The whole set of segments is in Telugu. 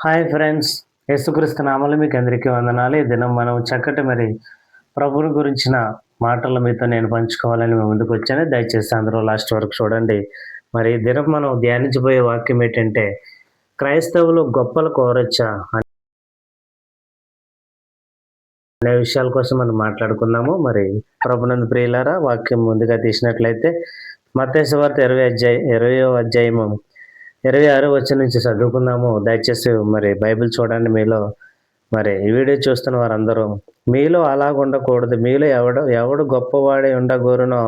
హాయ్ ఫ్రెండ్స్, యేసుక్రీస్తు నామములో మీకు అందరికీ వందనాలు. ఈ దినం మనం చక్కటి ప్రభువుని గురించిన మాటలు మీతో నేను పంచుకోవాలని మీ ముందుకు వచ్చాను. దయచేసి అందరూ లాస్ట్ వరకు చూడండి. ఈ దినం మనం ధ్యానించబోయే వాక్యం ఏంటంటే, క్రైస్తవులు గొప్పలు కోరొచ్చా అనే విషయాల కోసం మనం మాట్లాడుకుందాము. ప్రభునందు ప్రియులారా, వాక్యం ముందుగా తీసినట్లయితే మత్తయి సువార్త 20వ అధ్యాయము 26వ వచనం నుంచి చదువుకుందాము. దయచేసి బైబిల్ చూడండి. ఈ వీడియో చూస్తున్న వారందరూ మీలో అలాగ ఉండకూడదు. మీలో ఎవడు గొప్పవాడై ఉండగోరునో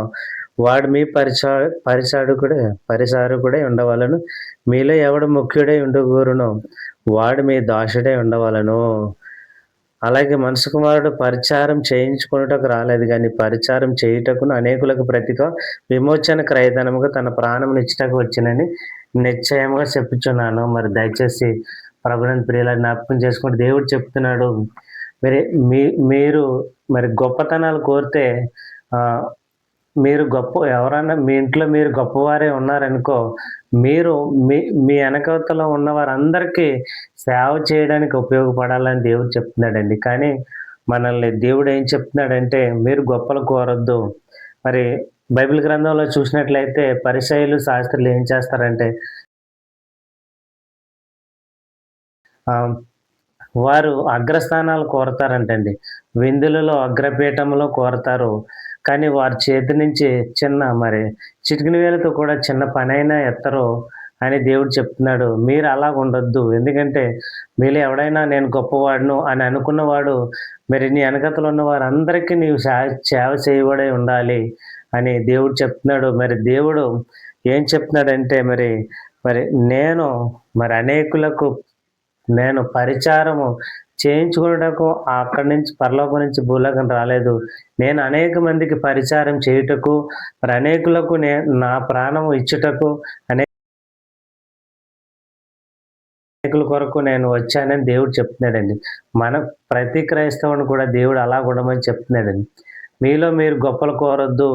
వాడు మీ పరిచారకుడే ఉండవలను. మీలో ఎవడు ముఖ్యుడై ఉండగోరునో వాడు మీ దాసుడై ఉండవలను. అలాగే మనుష్య కుమారుడు పరిచారం చేయించుకున్నటకు రాలేదు, కానీ పరిచారం చేయుటకును అనేకులకు ప్రతిగా విమోచన క్రయధనముగా తన ప్రాణమునిచ్చుటకు వచ్చినని నిశ్చయముగా చెప్పుచున్నాను. దయచేసి ప్రభునందు ప్రియుల జ్ఞాపకం చేసుకుంటే దేవుడు చెప్తున్నాడు, మీరు గొప్పతనాలు కోరితే మీరు ఎవరన్నా మీ ఇంట్లో మీరు గొప్పవారే ఉన్నారనుకో, మీరు మీ వెనకవతలో ఉన్న వారందరికీ సేవ చేయడానికి ఉపయోగపడాలని దేవుడు చెప్తున్నాడండి. కానీ మనల్ని దేవుడు ఏం చెప్తున్నాడంటే, మీరు గొప్పలు కోరొద్దు. బైబిల్ గ్రంథంలో చూసినట్లయితే పరిసయ్యులు శాస్త్రులు ఏం చేస్తారంటే, వారు అగ్రస్థానాలు కోరతారంటండి. విందులలో అగ్రపీఠంలో కోరతారు. కానీ వారి చేతి నుంచి చిటికిన వేలతో కూడా చిన్న పనైనా ఎత్తరు అని దేవుడు చెప్తున్నాడు. మీరు అలా ఉండొద్దు. ఎందుకంటే మీలో ఎవడైనా నేను గొప్పవాడును అని అనుకున్నవాడు నీ వెనకతలు ఉన్న వారందరికీ నీవు సేవ చేయబడి ఉండాలి అని దేవుడు చెప్తున్నాడు. దేవుడు ఏం చెప్తున్నాడంటే నేను అనేకులకు నేను పరిచారము చేయించుకున్నటకు అక్కడి నుంచి పరలోకం నుంచి భూలోకం రాలేదు. నేను అనేక మందికి పరిచారం చేయుటకు అనేకులకు నా ప్రాణం ఇచ్చుటకు అనేకుల కొరకు నేను వచ్చానని దేవుడు చెప్తున్నాడండి. ప్రతి క్రైస్తవుని కూడా దేవుడు అలా ఉండమని చెప్తున్నాడండి. మీలో మీరు గొప్పలు కోరొద్దు,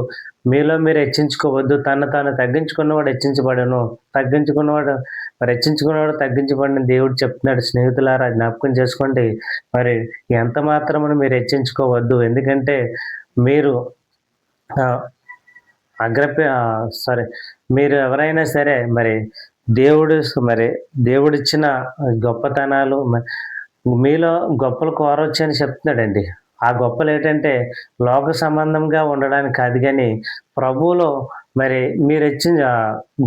మీలో మీరు హెచ్చించుకోవద్దు. తాను తగ్గించుకున్నవాడు హెచ్చించబడను, హెచ్చించుకున్నవాడు తగ్గించబడిన దేవుడు చెప్తున్నాడు. స్నేహితులారా, జ్ఞాపకం చేసుకోండి. ఎంత మాత్రమును మీరు హెచ్చించుకోవద్దు. ఎందుకంటే మీరు మీరు ఎవరైనా సరే దేవుడిచ్చిన గొప్పతనాలు మీలో గొప్పలు కోరవచ్చు అని చెప్తున్నాడండి. ఆ గొప్పలు ఏంటంటే లోక సంబంధంగా ఉండడానికి కాదు, కానీ ప్రభువులో మీరు ఇచ్చిన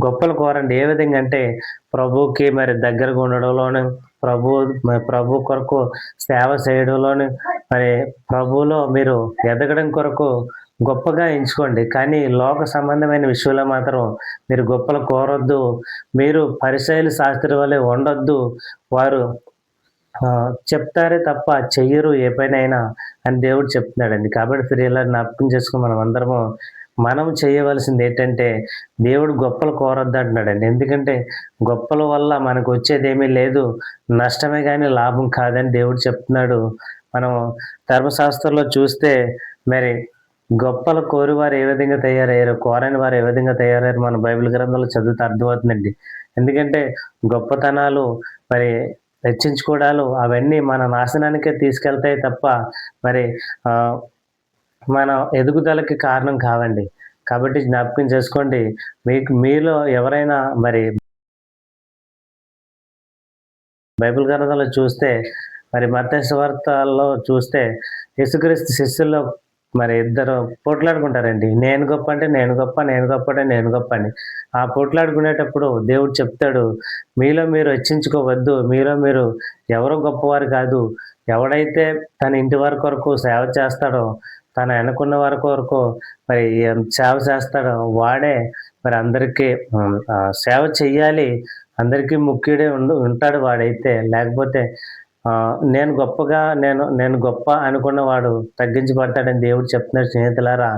గొప్పలు కోరండి. ఏ విధంగా అంటే ప్రభువుకి దగ్గరగా ఉండడంలోను, ప్రభు కొరకు సేవ చేయడంలోను, ప్రభువులో మీరు ఎదగడం కొరకు గొప్పగా ఎంచుకోండి. కానీ లోక సంబంధమైన విషయంలో మాత్రం మీరు గొప్పలు కోరొద్దు. మీరు పరిసయ్యుల శాస్త్రి వలె ఉండొద్దు. వారు చెప్తారే తప్ప చెయ్యరు ఏ పనైనా అని దేవుడు చెప్తున్నాడండి. కాబట్టి ప్రియులారా, జ్ఞాపకం చేసుకుని మనం చేయవలసింది ఏంటంటే దేవుడు గొప్పలు కోరొద్దు అంటున్నాడండి. ఎందుకంటే గొప్పల వల్ల మనకు వచ్చేది ఏమీ లేదు, నష్టమే కానీ లాభం కాదని దేవుడు చెప్తున్నాడు. మనం ధర్మశాస్త్రంలో చూస్తే గొప్పలు కోరివారు ఏ విధంగా తయారయ్యారు, కోరని వారు ఏ విధంగా తయారయ్యారు మన బైబిల్ గ్రంథంలో చదివితే అర్థమవుతుందండి. ఎందుకంటే గొప్పతనాలు హెచ్చించుకోవడాలు అవన్నీ మన నాశనానికే తీసుకెళ్తాయి తప్ప మన ఎదుగుదలకి కారణం కావండి. కాబట్టి జ్ఞాపకం చేసుకోండి. మీలో ఎవరైనా బైబిల్ గ్రంథంలో చూస్తే మత్తయి సువార్తలో చూస్తే యేసుక్రీస్తు శిష్యుల్లో ఇద్దరు పోట్లాడుకుంటారండి. నేను గొప్ప అంటే నేను గొప్ప, నేను గొప్ప అంటే నేను గొప్ప అని. ఆ పోట్లాడుకునేటప్పుడు దేవుడు చెప్తాడు, మీలో మీరు హెచ్చించుకోవద్దు. మీలో మీరు ఎవరో గొప్పవారు కాదు. ఎవడైతే తన ఇంటి వారి కొరకు సేవ చేస్తాడో, తన వెనుకున్న వారి కొరకు సేవ చేస్తాడో వాడే అందరికీ సేవ చెయ్యాలి. అందరికీ ముఖ్యుడే ఉంటాడు వాడైతే. లేకపోతే నేను గొప్ప అనుకున్నవాడు తగ్గించబడతాడని దేవుడు చెప్తున్నాడు. స్నేహితులారా,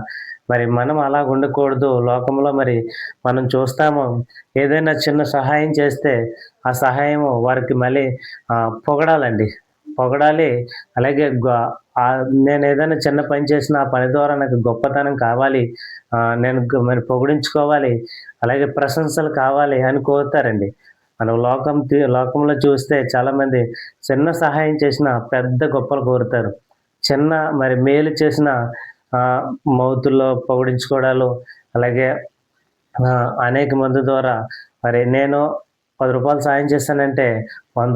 మనం అలా ఉండకూడదు. లోకంలో మనం చూస్తాము, ఏదైనా చిన్న సహాయం చేస్తే ఆ సహాయము వారికి మళ్ళీ పొగడాలి. అలాగే నేను ఏదైనా చిన్న పని చేసిన ఆ పని ద్వారా నాకు గొప్పతనం కావాలి, నేను పొగిడించుకోవాలి, అలాగే ప్రశంసలు కావాలి అని కోరుతారండి. మనం లోకంలో చూస్తే చాలామంది చిన్న సహాయం చేసిన పెద్ద గొప్పలు కోరుతారు. చిన్న మరి మేలు చేసిన మౌతుల్లో పొగిడించుకోవడాలు, అలాగే అనేక మంది ద్వారా మరి నేను రూ. 10 సాయం చేశానంటే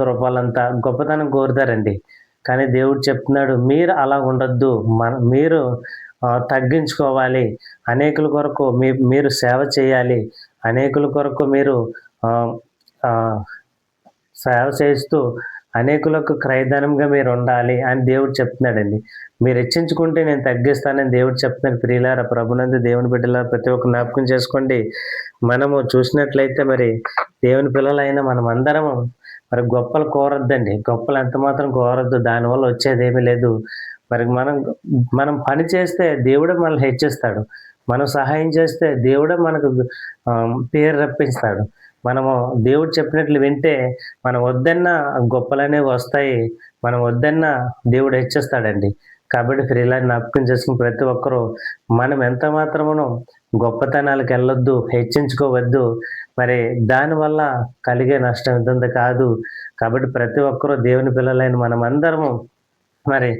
రూ. 100 గొప్పతనం కోరుతారండి. కానీ దేవుడు చెప్తున్నాడు, మీరు అలా ఉండొద్దు. మీరు తగ్గించుకోవాలి. అనేకుల కొరకు మీరు సేవ చేయాలి. అనేకుల కొరకు మీరు ఆహ్, ఆహ్, సేవ చేస్తూ అనేకులకు క్రయధనంగా మీరుండాలి అని దేవుడు చెప్తున్నాడండి. మీరు హెచ్చించుకుంటే నేను తగ్గిస్తానని దేవుడు చెప్తున్నాడు. ప్రియులారా, ప్రభునందు దేవుని బిడ్డలారా, ప్రతి ఒక్కరు జ్ఞాపకం చేసుకోండి. మనము చూసినట్లయితే మరి దేవుని పిల్లలైన మనమందరము మరి గొప్పలు కోరొద్దండి. గొప్పలు ఎంత మాత్రం కోరొద్దు. దానివల్ల వచ్చేదేమీ లేదు. మరి మనం పని చేస్తే దేవుడే మనల్ని హెచ్చిస్తాడు. మనం సహాయం చేస్తే దేవుడే మనకు పేరు రప్పిస్తాడు. మనము దేవుడు చెప్పినట్లు వింటే మనం వద్దన్న గొప్పలనేవి వస్తాయి. మనం వద్దన్న దేవుడు హెచ్చిస్తాడండి. కాబట్టి ప్రియులారా, జ్ఞాపకం చేసుకుని ప్రతి ఒక్కరూ మనం ఎంత మాత్రమును గొప్పతనాలకు వెళ్ళొద్దు, హెచ్చించుకోవద్దు. మరి దానివల్ల కలిగే నష్టం ఇంతంత కాదు. కాబట్టి ప్రతి ఒక్కరూ దేవుని పిల్లలైన మనమందరము మరి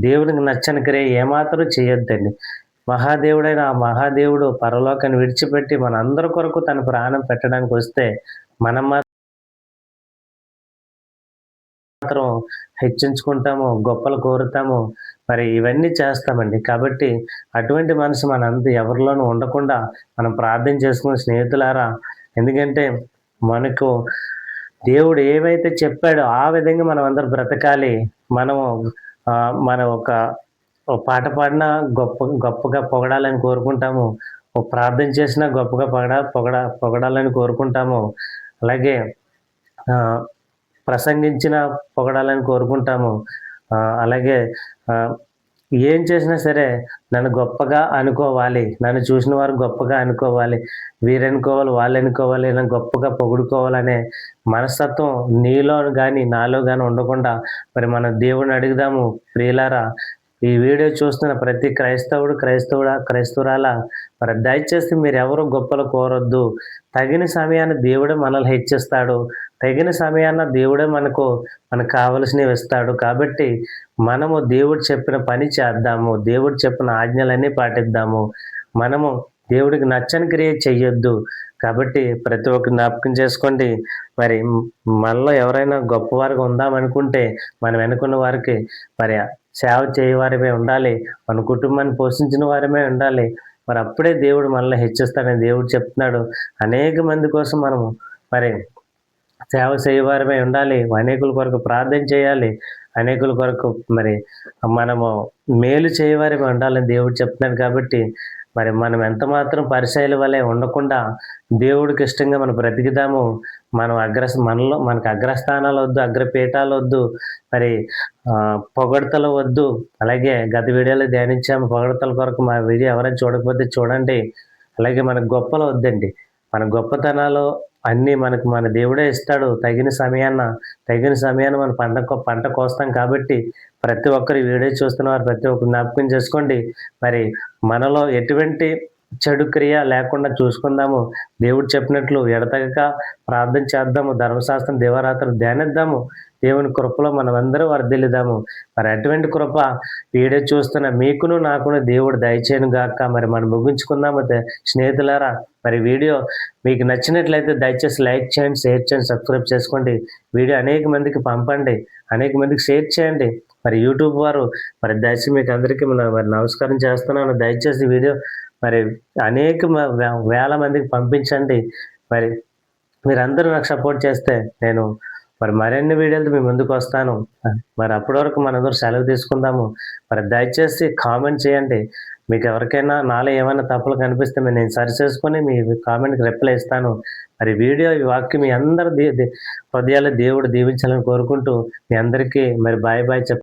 దేవునికి నచ్చని క్రియ ఏమాత్రం చేయొద్దండి. మహాదేవుడైన ఆ మహాదేవుడు పరలోకాన్ని విడిచిపెట్టి మనందరి కొరకు తన ప్రాణం పెట్టడానికి వస్తే మనం మాత్రం హెచ్చించుకుంటాము, గొప్పలు కోరుతాము, మరి ఇవన్నీ చేస్తామండి. కాబట్టి అటువంటి మనసు ఎవరిలోనూ ఉండకుండా మనం ప్రార్థన చేసుకుని స్నేహితులారా, ఎందుకంటే మనకు దేవుడు ఏవైతే చెప్పాడో ఆ విధంగా మనం అందరం బ్రతకాలి. మనము మనం ఓ పాట పాడినా గొప్పగా పొగడాలని కోరుకుంటాము. ఓ ప్రార్థన చేసినా గొప్పగా పొగడాలని కోరుకుంటాము. అలాగే ఆహ్, ప్రసంగించినా పొగడాలని కోరుకుంటాము. అలాగే ఆహ్, ఏం చేసినా సరే నన్ను గొప్పగా అనుకోవాలి. నన్ను చూసిన వారు గొప్పగా అనుకోవాలి. వీరనుకోవాలి, వాళ్ళనుకోవాలి, ఇలా గొప్పగా పొగుడుకోవాలనే మనస్తత్వం నీలో గాని, నాలో గాని ఉండకుండా మరి మన దేవుడిని అడుగుదాము. ప్రియులారా, ఈ వీడియో చూస్తున్న ప్రతి క్రైస్తవురాలా, మరి దయచేసి మీరెవరు గొప్పలు కోరొద్దు. తగిన సమయాన దేవుడే మనల్ని హెచ్చిస్తాడు. తగిన సమయాన దేవుడే మనకు కావలసినవి ఇస్తాడు. కాబట్టి మనము దేవుడు చెప్పిన పని చేద్దాము. దేవుడు చెప్పిన ఆజ్ఞలన్నీ పాటిద్దాము. మనము దేవుడికి నచ్చని క్రియ చెయ్యొద్దు. కాబట్టి ప్రతి ఒక్కరు జ్ఞాపకం చేసుకోండి. మరి మనలో ఎవరైనా గొప్పవారుగా ఉందామనుకుంటే మన వెనుకున్న వారికి మరి సేవ చేయవారమే ఉండాలి. మన కుటుంబాన్ని పోషించిన వారమే ఉండాలి. మరి అప్పుడే దేవుడు మనల్ని హెచ్చిస్తాడని దేవుడు చెప్తున్నాడు. అనేక మంది కోసం మనము మరి సేవ చేయవారమై ఉండాలి. అనేకుల కొరకు ప్రార్థన చేయాలి. అనేకుల కొరకు మరి మనము మేలు చేయవారమై ఉండాలని దేవుడు చెప్తున్నాడు. కాబట్టి మరి మనం ఎంత మాత్రం పరిసయ్యుల వలె ఉండకుండా దేవుడికి ఇష్టంగా మనం బ్రతికిదాము. మనకు అగ్రస్థానాలు వద్దు, అగ్రపీఠాలు వద్దు, మరి పొగడ్తలు వద్దు. అలాగే గత వీడియోలో ధ్యానించాము పొగడ్తల కొరకు. మా వీడియో ఎవరైనా చూడకపోతే చూడండి. అలాగే మనకు గొప్పలు వద్దండి. మన గొప్పతనాలు అన్నీ మన దేవుడే ఇస్తాడు. తగిన సమయాన మన పంట కోస్తాం. కాబట్టి ప్రతి ఒక్కరు ఈ వీడియో చూస్తున్న వారు ప్రతి ఒక్కరు జ్ఞాపకం చేసుకోండి. మరి మనలో ఎటువంటి చెడు క్రియ లేకుండా చూసుకుందాము. దేవుడు చెప్పినట్లు ఎడతెగక ప్రార్థన చేద్దాము. ధర్మశాస్త్రం దివారాత్రులు ధ్యానిద్దాము. దేవుని కృపలో మనమందరం వర్ధిల్లుదాము. మరి అటువంటి కృప వీడియో చూస్తున్న మీకును నాకును దేవుడు దయచేయను గాక. మరి మనం ముగించుకుందాము స్నేహితులారా. మరి వీడియో మీకు నచ్చినట్లయితే దయచేసి లైక్ చేయండి, షేర్ చేయండి, సబ్స్క్రైబ్ చేసుకోండి. వీడియో అనేక మందికి పంపండి, అనేక మందికి షేర్ చేయండి. మరి యూట్యూబ్ వారు మరి దయచేసి మీకు అందరికీ మరి నమస్కారం చేస్తున్నాను. దయచేసి వీడియో మరి అనేక వేల మందికి పంపించండి. మరి మీరందరూ నాకు సపోర్ట్ చేస్తే నేను మరి మరిన్ని వీడియోలతో మీ ముందుకు వస్తాను. మరి అప్పటి వరకు మనందరూ సెలవు తీసుకుందాము. మరి దయచేసి కామెంట్ చేయండి. మీకు ఎవరికైనా నాలో ఏమైనా తప్పులు కనిపిస్తే నేను సరి చేసుకొని మీ కామెంట్కి రిప్లై ఇస్తాను. మరి ఈ వాక్యం మీ అందరి హృదయాలు దేవుడు దీవించాలని కోరుకుంటూ మీ అందరికీ మరి బాయ్ చెప్తాను.